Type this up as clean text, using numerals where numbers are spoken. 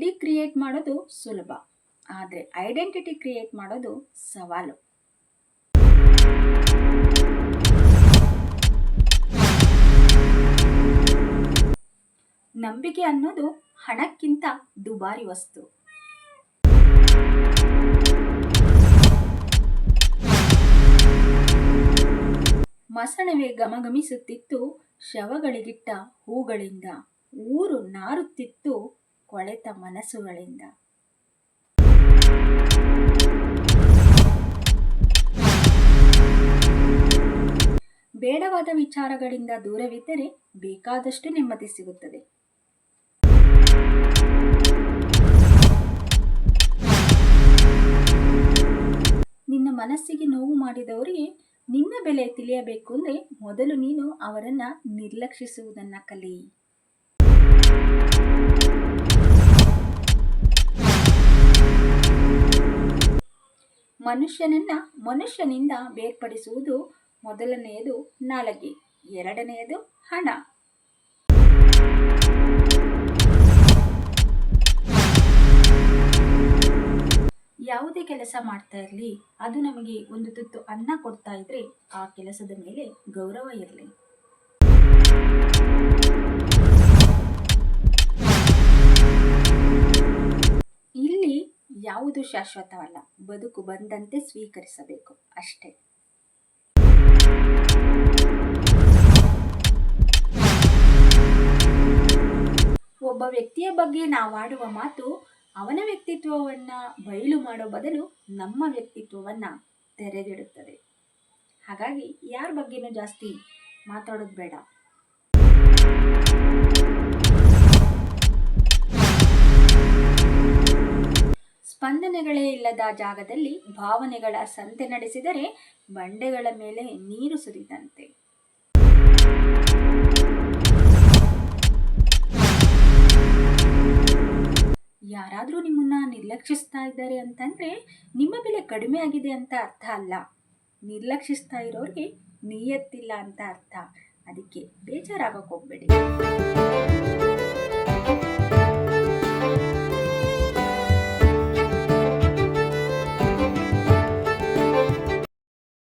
ID create ಮಾಡೋದು ಸುಲಭ, ಆದರೆ ಐಡೆಂಟಿಟಿ ಕ್ರಿಯೇಟ್ ಮಾಡೋದು ಸವಾಲು. ನಂಬಿಕೆ ಅನ್ನೋದು ಹಣಕ್ಕಿಂತ ದುಬಾರಿ ವಸ್ತು. ಮಸಣವೇ ಗಮಗಮಿಸುತ್ತಿತ್ತು ಶವಗಳಿಗಿಟ್ಟ ಹೂಗಳಿಂದ, ಊರು ನಾರುತ್ತಿತ್ತು ಕೊಳೆತ ಮನಸ್ಸುಗಳಿಂದ. ಬೇಡವಾದ ವಿಚಾರಗಳಿಂದ ದೂರವಿದ್ದರೆ ಬೇಕಾದಷ್ಟು ನೆಮ್ಮದಿ ಸಿಗುತ್ತದೆ. ನಿನ್ನ ಮನಸ್ಸಿಗೆ ನೋವು ಮಾಡಿದವರಿಗೆ ನಿನ್ನ ಬೆಲೆ ತಿಳಿಯಬೇಕು ಅಂದರೆ ಮೊದಲು ನೀನು ಅವರನ್ನ ನಿರ್ಲಕ್ಷಿಸುವುದನ್ನ ಕಲಿ. ಮನುಷ್ಯನನ್ನ ಮನುಷ್ಯನಿಂದ ಬೇರ್ಪಡಿಸುವುದು ಮೊದಲನೆಯದು ನಾಲಿಗೆ, ಎರಡನೆಯದು ಹಣ. ಯಾವುದೇ ಕೆಲಸ ಮಾಡ್ತಾ ಇರಲಿ, ಅದು ನಮಗೆ ಒಂದು ತುತ್ತು ಅನ್ನ ಕೊಡ್ತಾ ಇದ್ರೆ ಆ ಕೆಲಸದ ಮೇಲೆ ಗೌರವ ಇರಲಿ. ಇಲ್ಲಿ ಯಾವುದು ಶಾಶ್ವತವಲ್ಲ, ಬದುಕು ಬಂದಂತೆ ಸ್ವೀಕರಿಸಬೇಕು ಅಷ್ಟೇ. ಒಬ್ಬ ವ್ಯಕ್ತಿಯ ಬಗ್ಗೆ ನಾವಾಡುವ ಮಾತು ಅವನ ವ್ಯಕ್ತಿತ್ವವನ್ನ ಬಯಲು ಮಾಡೋ ಬದಲು ನಮ್ಮ ವ್ಯಕ್ತಿತ್ವವನ್ನ ತೆರೆದಿಡುತ್ತದೆ. ಹಾಗಾಗಿ ಯಾರ ಬಗ್ಗೆನೂ ಜಾಸ್ತಿ ಮಾತಾಡೋದು ಬೇಡ. ಸ್ಪಂದನೆಗಳೇ ಇಲ್ಲದ ಜಾಗದಲ್ಲಿ ಭಾವನೆಗಳ ಸಂತೆ ನಡೆಸಿದರೆ ಬಂಡೆಗಳ ಮೇಲೆ ನೀರು ಸುರಿದಂತೆ. ಯಾರಾದರೂ ನಿಮ್ಮನ್ನ ನಿರ್ಲಕ್ಷಿಸ್ತಾ ಇದ್ದಾರೆ ಅಂತಂದ್ರೆ ನಿಮ್ಮ ಬೆಲೆ ಕಡಿಮೆ ಆಗಿದೆ ಅಂತ ಅರ್ಥ ಅಲ್ಲ. ನಿರ್ಲಕ್ಷಿಸ್ತಾ ಇರೋರಿಗೆ ನಿಯತ್ತಿಲ್ಲ ಅಂತ ಅರ್ಥ. ಅದಕ್ಕೆ ಬೇಜಾರಾಗಕ್ಕೆ ಹೋಗ್ಬೇಡಿ.